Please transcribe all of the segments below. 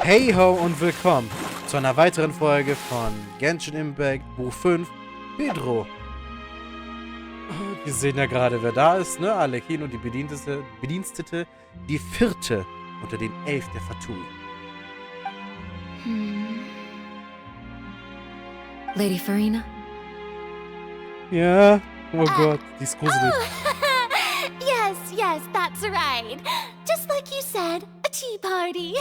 Heyhoo und willkommen zu einer weiteren Folge von Genshin Impact, Buch 5, Hydro. Wir sehen ja gerade, wer da ist, ne? Arlecchino, die Bedienstete, die 4. unter den 11 der Fatui. Lady Furina? Ja, oh Gott, die ist gruselig. Yes, that's right. Just like you said, a tea party.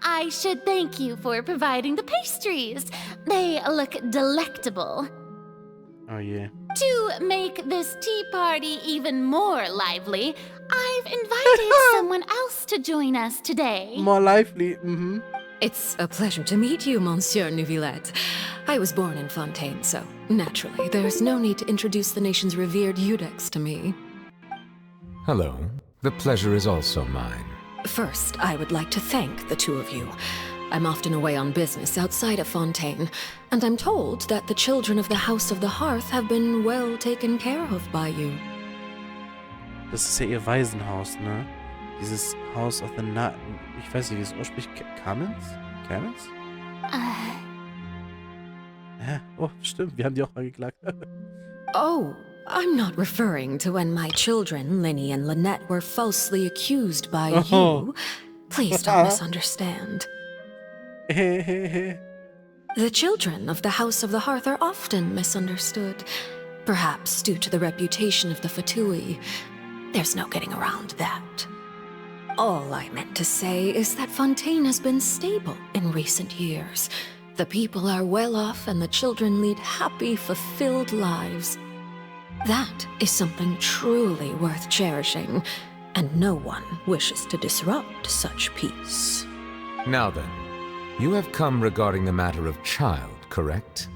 I should thank you for providing the pastries. They look delectable. Oh yeah. To make this tea party even more lively, I've invited someone else to join us today. More lively, It's a pleasure to meet you, Monsieur Neuvilette. I was born in Fontaine, so naturally, there's no need to introduce the nation's revered Iudex to me. Hello. The pleasure is also mine. First, I would like to thank the two of you. I'm often away on business outside of Fontaine, and I'm told that the children of the House of the Hearth have been well taken care of by you. Das ist ja ihr Waisenhaus, ne? Dieses House of the ich weiß nicht, wie es ausspricht. Camens? Ja, oh, stimmt. Wir haben die auch mal geklagt. Oh, I'm not referring to when my children, Lyney and Lynette, were falsely accused by you. Please don't misunderstand. The children of the House of the Hearth are often misunderstood, perhaps due to the reputation of the Fatui. There's no getting around that. All I meant to say is that Fontaine has been stable in recent years. The people are well off and the children lead happy, fulfilled lives. That is something truly worth cherishing, and no one wishes to disrupt such peace. Now then, you have come regarding the matter of Childe, correct?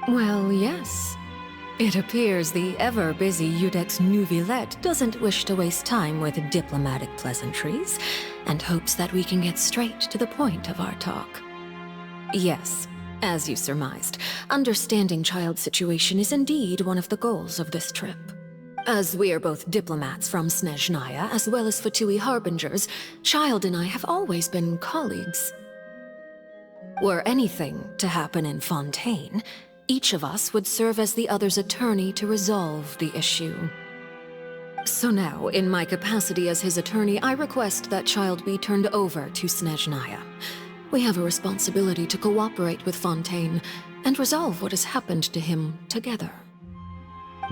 Well, yes. It appears the ever-busy Iudex Neuvilette doesn't wish to waste time with diplomatic pleasantries, and hopes that we can get straight to the point of our talk. Yes, as you surmised, understanding Childe's situation is indeed one of the goals of this trip. As we are both diplomats from Snezhnaya, as well as Fatui harbingers, Childe and I have always been colleagues. Were anything to happen in Fontaine, each of us would serve as the other's attorney to resolve the issue. So now, in my capacity as his attorney, I request that Childe be turned over to Snezhnaya. We have a responsibility to cooperate with Fontaine and resolve what has happened to him together.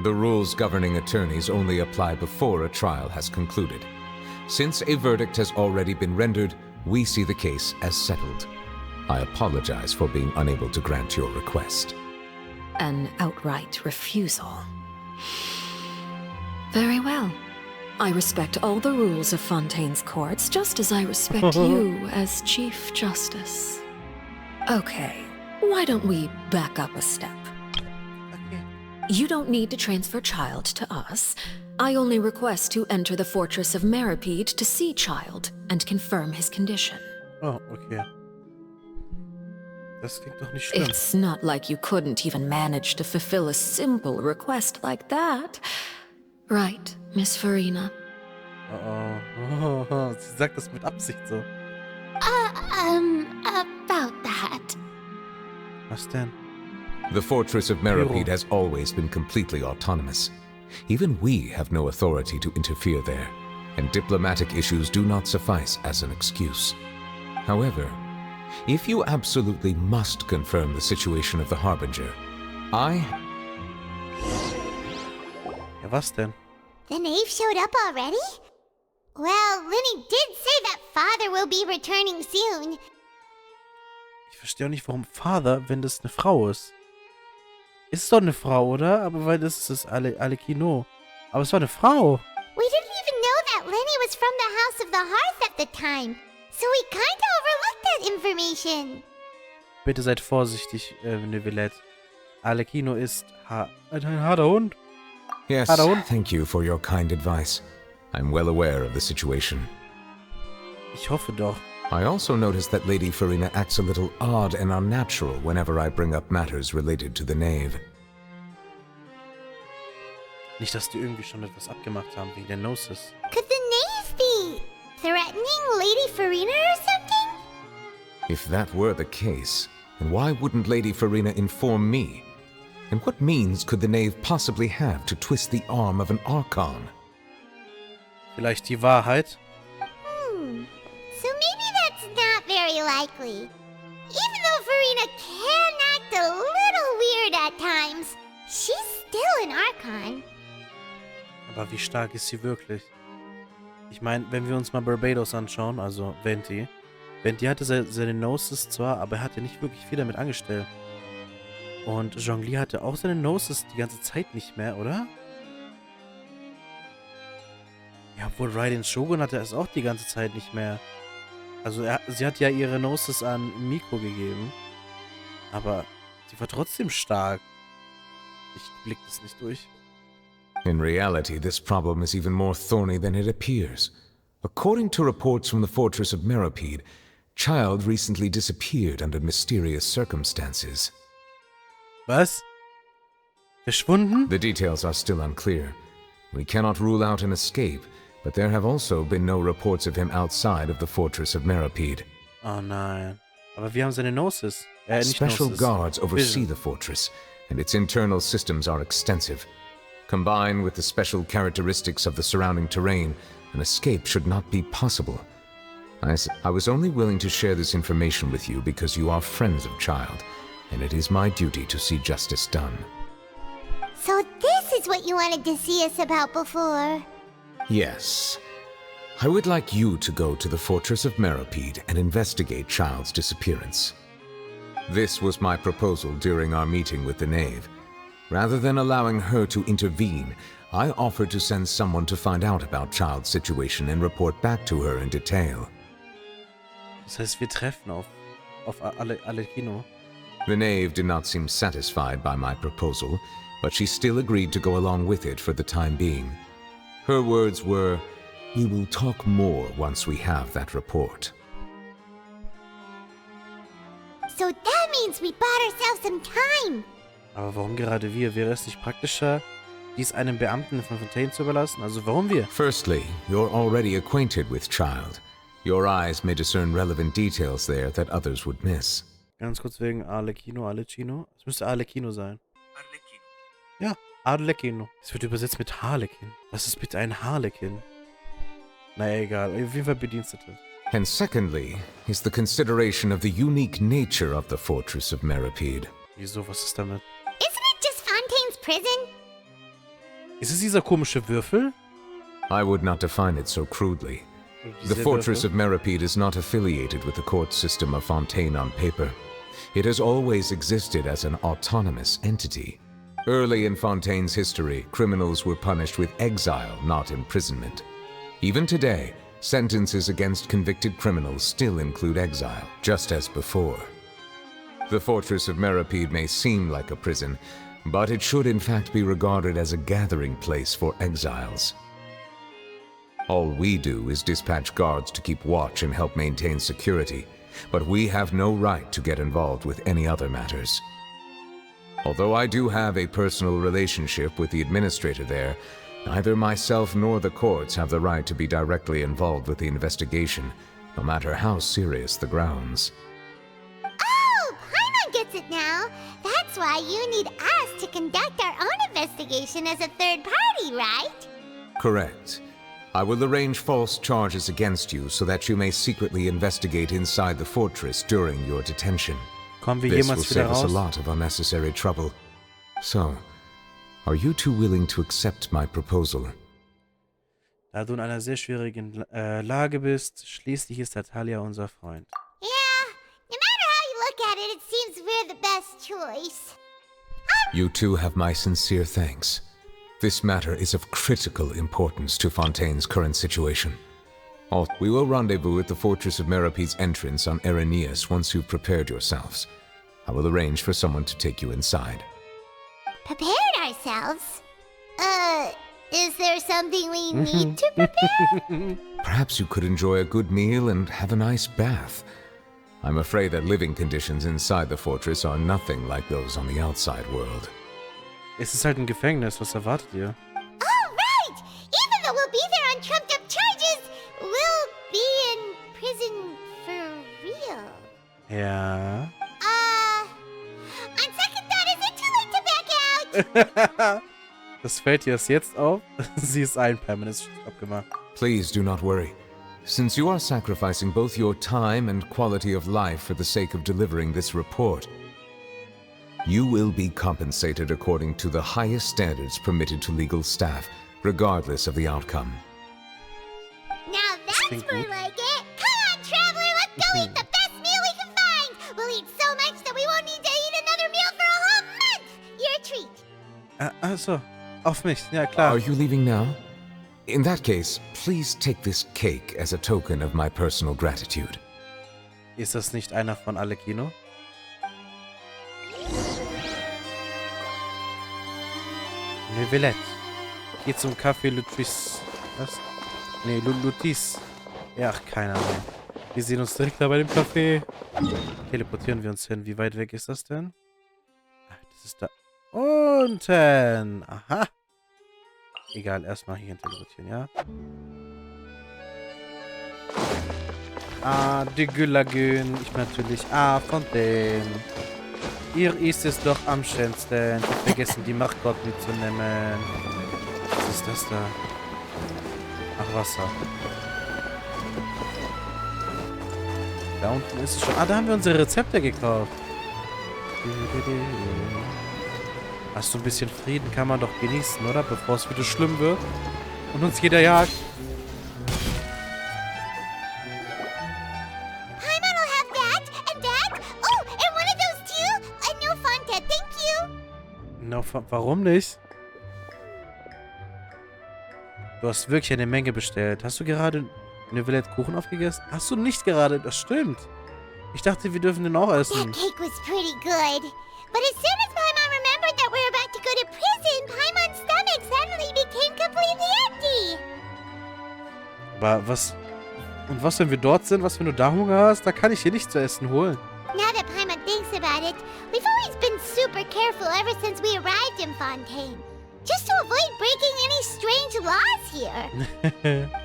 The rules governing attorneys only apply before a trial has concluded. Since a verdict has already been rendered, we see the case as settled. I apologize for being unable to grant your request. An outright refusal. Very well. I respect all the rules of Fontaine's courts, just as I respect you as Chief Justice. Okay, why don't we back up a step? Okay. You don't need to transfer Childe to us. I only request to enter the fortress of Meripede to see Childe and confirm his condition. Oh, okay. Das klingt doch nicht schlimm. It's not like you couldn't even manage to fulfill a simple request like that. Right, Miss Furina? Oh, sie sagt das mit Absicht so. About that. Was denn? The fortress of Meripede has always been completely autonomous. Even we have no authority to interfere there, and diplomatic issues do not suffice as an excuse. However, if you absolutely must confirm the situation of the Harbinger, Ja, was denn? The knave showed up already? Well, Lyney did say that father will be returning soon. Ich verstehe auch nicht, warum Father, wenn das eine Frau ist. Ist doch eine Frau, oder? Aber weil das ist das Arlecchino. Aber es war eine Frau. We didn't even know that Lyney was from the House of the Hearth at the time, so we kinda overlooked that information. Bitte seid vorsichtig, Neuvilette. Arlecchino ist ein harter Hund. Yes, thank you for your kind advice. I'm well aware of the situation. Ich hoffe doch. I also noticed that Lady Furina acts a little odd and unnatural whenever I bring up matters related to the knave. Nicht, dass die irgendwie schon etwas abgemacht haben wegen der Gnosis. Could the knave be threatening Lady Furina or something? If that were the case, then why wouldn't Lady Furina inform me? And what means could the knave possibly have to twist the arm of an Archon? Vielleicht die Wahrheit? So maybe that's not very likely. Even though Furina can act a little weird at times, she's still an Archon. Aber wie stark ist sie wirklich? Ich meine, wenn wir uns mal Barbados anschauen, also Venti. Venti hatte seine Gnosis zwar, aber er hat ja nicht wirklich viel damit angestellt. Und Zhongli hatte auch seine Gnosis die ganze Zeit nicht mehr, oder? Ja, obwohl Raiden Shogun hatte es auch die ganze Zeit nicht mehr. Also sie hat ja ihre Gnosis an Miko gegeben. Aber sie war trotzdem stark. Ich blick das nicht durch. In reality, this problem is even more thorny than it appears. According to reports from the fortress of Meropide, Childe recently disappeared under mysterious circumstances. Was? Verschwunden? The details are still unclear. We cannot rule out an escape, but there have also been no reports of him outside of the fortress of Meropide. Oh nein. Aber wir haben seine Gnosis. Nicht Special Gnosis. guards oversee Vision. the fortress, and its internal systems are extensive. Combined with the special characteristics of the surrounding terrain, an escape should not be possible. I was only willing to share this information with you because you are friends of Childe, and it is my duty to see justice done. So this is what you wanted to see us about before. Yes. I would like you to go to the fortress of Meropide and investigate Childe's disappearance. This was my proposal during our meeting with the knave. Rather than allowing her to intervene, I offered to send someone to find out about Childe's situation and report back to her in detail. Das heißt, wir treffen auf Arlecchino. The knave did not seem satisfied by my proposal, but she still agreed to go along with it for the time being. Her words were, "We will talk more once we have that report." So that means we bought ourselves some time. Aber warum gerade wir? Wäre es nicht praktischer, dies einem Beamten von Fontaine zu überlassen? Also warum wir? Firstly, you're already acquainted with Childe. Your eyes may discern relevant details there that others would miss. Ganz kurz wegen Arlecchino. Es müsste Arlecchino sein. Ja, Arlecchino. Es wird übersetzt mit Harlekin. Was ist bitte ein Harlekin? Naja, egal. Auf jeden Fall Bedienstete. And secondly, is the consideration of the unique nature of the fortress of Meropide. Wieso? Was ist damit? Isn't it just Fontaine's prison? Ist es dieser komische Würfel? I would not define it so crudely. Oder The dieser fortress Würfel? of Meropide is not affiliated with the court system of Fontaine on paper. It has always existed as an autonomous entity. Early in Fontaine's history, criminals were punished with exile, not imprisonment. Even today, sentences against convicted criminals still include exile, just as before. The fortress of Meropide may seem like a prison, but it should in fact be regarded as a gathering place for exiles. All we do is dispatch guards to keep watch and help maintain security, but we have no right to get involved with any other matters. Although I do have a personal relationship with the administrator there, neither myself nor the courts have the right to be directly involved with the investigation, no matter how serious the grounds. Oh, Paimon gets it now. That's why you need us to conduct our own investigation as a third party, right? Correct. I will arrange false charges against you so that you may secretly investigate inside the fortress during your detention. Kommen wir This will jemals wieder save us a raus? lot of unnecessary trouble. So, are you two willing to accept my proposal? Da du in einer sehr schwierigen Lage bist, schließlich ist Talia unser Freund. Yeah, no matter how you look at it, it seems we're the best choice. You two have my sincere thanks. This matter is of critical importance to Fontaine's current situation. We will rendezvous at the Fortress of Meropide's entrance on Irenaeus once you've prepared yourselves. I will arrange for someone to take you inside. Prepared ourselves? Is there something we need to prepare? Perhaps you could enjoy a good meal and have a nice bath. I'm afraid that living conditions inside the fortress are nothing like those on the outside world. Es ist halt ein Gefängnis, was erwartet ihr? Oh, right! Even though we'll be there on trumped-up charges, we'll be in prison for real. Ja. On second thought, is it too late to back out? Das fällt dir erst jetzt auf? Sie ist ein permanent abgemacht. Please do not worry. Since you are sacrificing both your time and quality of life for the sake of delivering this report, you will be compensated according to the highest standards permitted to legal staff, regardless of the outcome. Now that's more like it. Come on, traveler, let's go eat the best meal we can find. We'll eat so much that we won't need to eat another meal for a whole month. You're a treat. Achso, auf mich, ja klar. Are you leaving now? In that case, please take this cake as a token of my personal gratitude. Ist das nicht einer von Arlecchino? Neuvilette. Geht zum Café Lutis. Was? Nee, Lutis. Ja, ach, keine Ahnung. Wir sehen uns direkt da bei dem Café. Teleportieren wir uns hin. Wie weit weg ist das denn? Ach, das ist da unten. Aha. Egal, erstmal hier teleportieren, ja? Ah, de Gülagün. Ich natürlich. Ah, Fontaine. Ihr ist es doch am schönsten. Ich hab vergessen, die Machtgott mitzunehmen. Was ist das da? Ach, Wasser. Da unten ist es schon. Ah, da haben wir unsere Rezepte gekauft. Hast du ein bisschen Frieden, kann man doch genießen, oder? Bevor es wieder schlimm wird. Und uns jeder jagt. Paimon will have that and that. Oh, and one of those too. No Fonta, thank you. No, warum nicht? Du hast wirklich eine Menge bestellt. Hast du gerade Neuvilette Kuchen aufgegessen? Hast du nicht gerade? Das stimmt. Ich dachte, wir dürfen den auch That essen. cake was pretty good. But as soon as Paimon remembered that we're about to go to prison, Paimon's stomach suddenly became completely empty. Aber was... Und was, wenn wir dort sind? Was, wenn du da Hunger hast? Da kann ich hier nichts zu essen holen. Now that Paimon thinks about it, we've always been super careful ever since we arrived in Fontaine. Just to avoid breaking any strange laws here.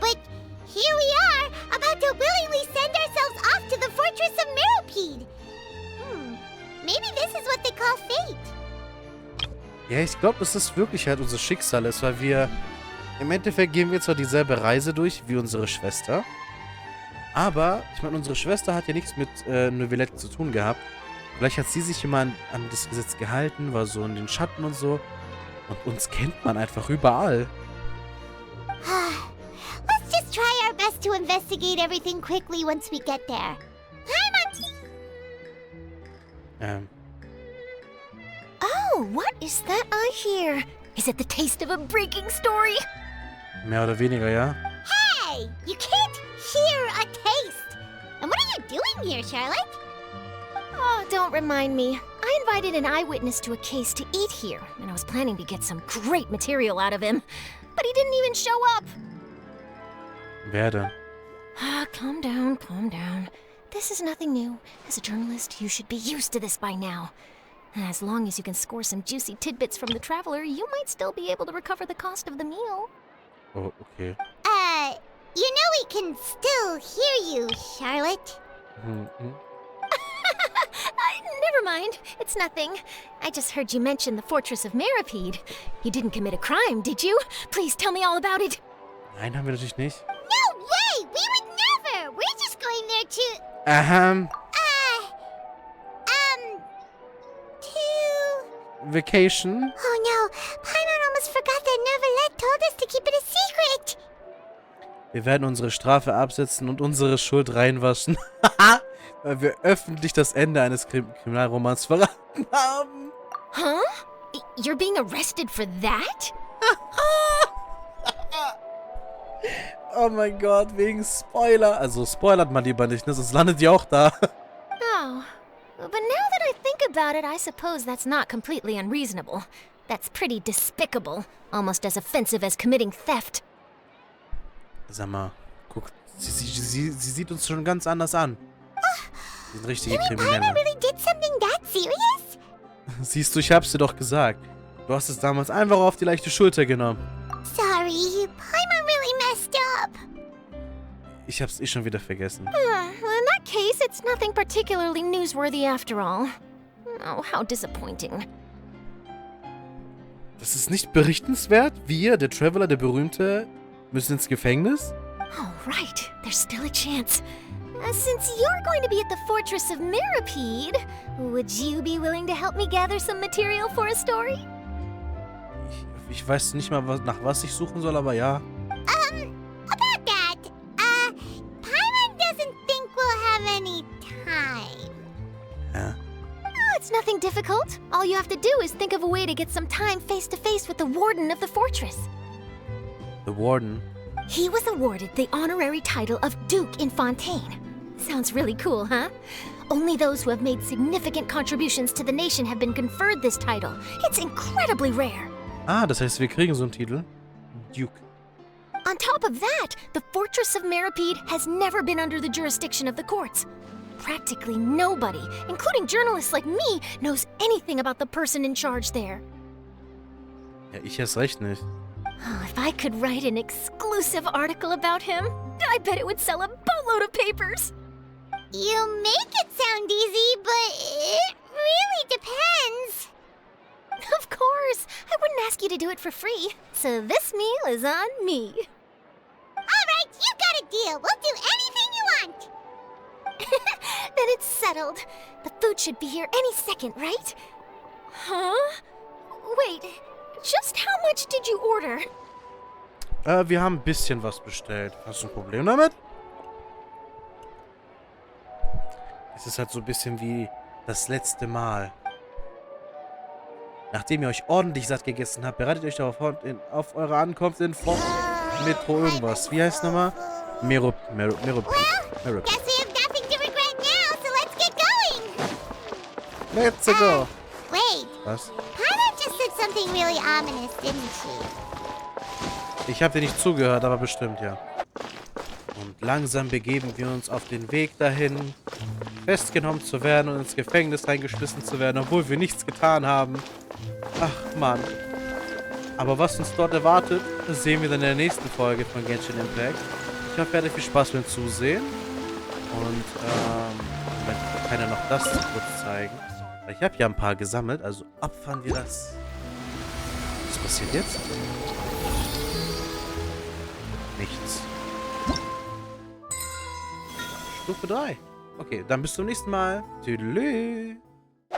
But here we are, about to willingly send ourselves off to the fortress of Meropide. Maybe this is what they call fate. Ja, ich glaube, dass das wirklich halt unser Schicksal ist, weil wir... Im Endeffekt gehen wir zwar dieselbe Reise durch wie unsere Schwester, aber, ich meine, unsere Schwester hat ja nichts mit Neuvilette zu tun gehabt. Vielleicht hat sie sich immer an das Gesetz gehalten, war so in den Schatten und so. Und uns kennt man einfach überall. Let's just try our best to investigate everything quickly once we get there. Oh, what is that I hear? Is it the taste of a breaking story? Mehr oder weniger, ja? Hey, you can't hear a taste. And what are you doing here, Charlotte? Oh, don't remind me. I invited an eyewitness to a case to eat here, and I was planning to get some great material out of him. But he didn't even show up. Wer denn? Calm down, calm down. This is nothing new. As a journalist, you should be used to this by now. As long as you can score some juicy tidbits from the traveler, you might still be able to recover the cost of the meal. Oh, okay. You know we can still hear you, Charlotte. Never mind. It's nothing. I just heard you mention the fortress of Meropide. You didn't commit a crime, did you? Please tell me all about it. Nein, haben wir natürlich nicht. No way! We would never! We're just going there to... to... Vacation? Oh no, Paimon almost forgot that Neuvilette told us to keep it a secret. Wir werden unsere Strafe absetzen und unsere Schuld reinwaschen. Weil wir öffentlich das Ende eines Kriminalromans verraten haben. Huh? You're being arrested for that? Oh mein Gott, wegen Spoiler. Also spoilert man lieber nicht, ne? Sonst landet ihr auch da. Oh. But now that I think about it, I suppose that's not completely unreasonable. That's pretty despicable. Almost as offensive as committing theft. Sag mal, guck, sie sieht uns schon ganz anders an. Sie sind richtige Paimon Kriminelle. really did something that serious? Siehst du, ich hab's dir doch gesagt. Du hast es damals einfach auf die leichte Schulter genommen. Sorry, Paimon really messed up. Ich hab's schon wieder vergessen. Well, in that case, it's nothing particularly newsworthy after all. Oh, how disappointing. Das ist nicht berichtenswert? Wir, der Traveler, der Berühmte, müssen ins Gefängnis? Oh, right. There's still a chance. Since you're going to be at the fortress of Meropide, would you be willing to help me gather some material for a story? Ich weiß nicht mal, nach was ich suchen soll, aber ja. About that, Paimon doesn't think we'll have any time. Ja. Oh, it's nothing difficult. All you have to do is think of a way to get some time face-to-face with the warden of the fortress. The Warden. He was awarded the honorary title of Duke in Fontaine. Sounds really cool, huh? Only those who have made significant contributions to the nation have been conferred this title. It's incredibly rare. Ah, das heißt, wir kriegen so einen Titel. Duke. On top of that, the fortress of Meropide has never been under the jurisdiction of the courts. Practically nobody, including journalists like me, knows anything about the person in charge there. Ja, ich erst recht nicht. Oh, if I could write an exclusive article about him, I bet it would sell a boatload of papers. You make it sound easy, but it really depends. Of course, I wouldn't ask you to do it for free, so this meal is on me. All right, you got a deal. We'll do anything you want. Then it's settled. The food should be here any second, right? Huh? Wait, just how much did you order? Wir haben ein bisschen was bestellt. Hast du ein Problem damit? Es ist halt so ein bisschen wie das letzte Mal. Nachdem ihr euch ordentlich satt gegessen habt, bereitet euch darauf vor, auf eure Ankunft in Metro irgendwas. Wie heißt es nochmal? Meropide. Guess we have nothing to regret now, so let's get going. Let's go. Wait, Was? Paimon just said something really ominous, didn't she? Ich habe dir nicht zugehört, aber bestimmt, ja. Und langsam begeben wir uns auf den Weg dahin, festgenommen zu werden und ins Gefängnis reingeschmissen zu werden, obwohl wir nichts getan haben. Ach, Mann. Aber was uns dort erwartet, das sehen wir dann in der nächsten Folge von Genshin Impact. Ich hoffe, ihr hattet viel Spaß beim Zusehen. Und, Moment, kann ja noch das kurz zeigen. Ich habe ja ein paar gesammelt, also opfern wir das. Was passiert jetzt? Nichts. Stufe 3. Okay, dann bis zum nächsten Mal. Tüdelü.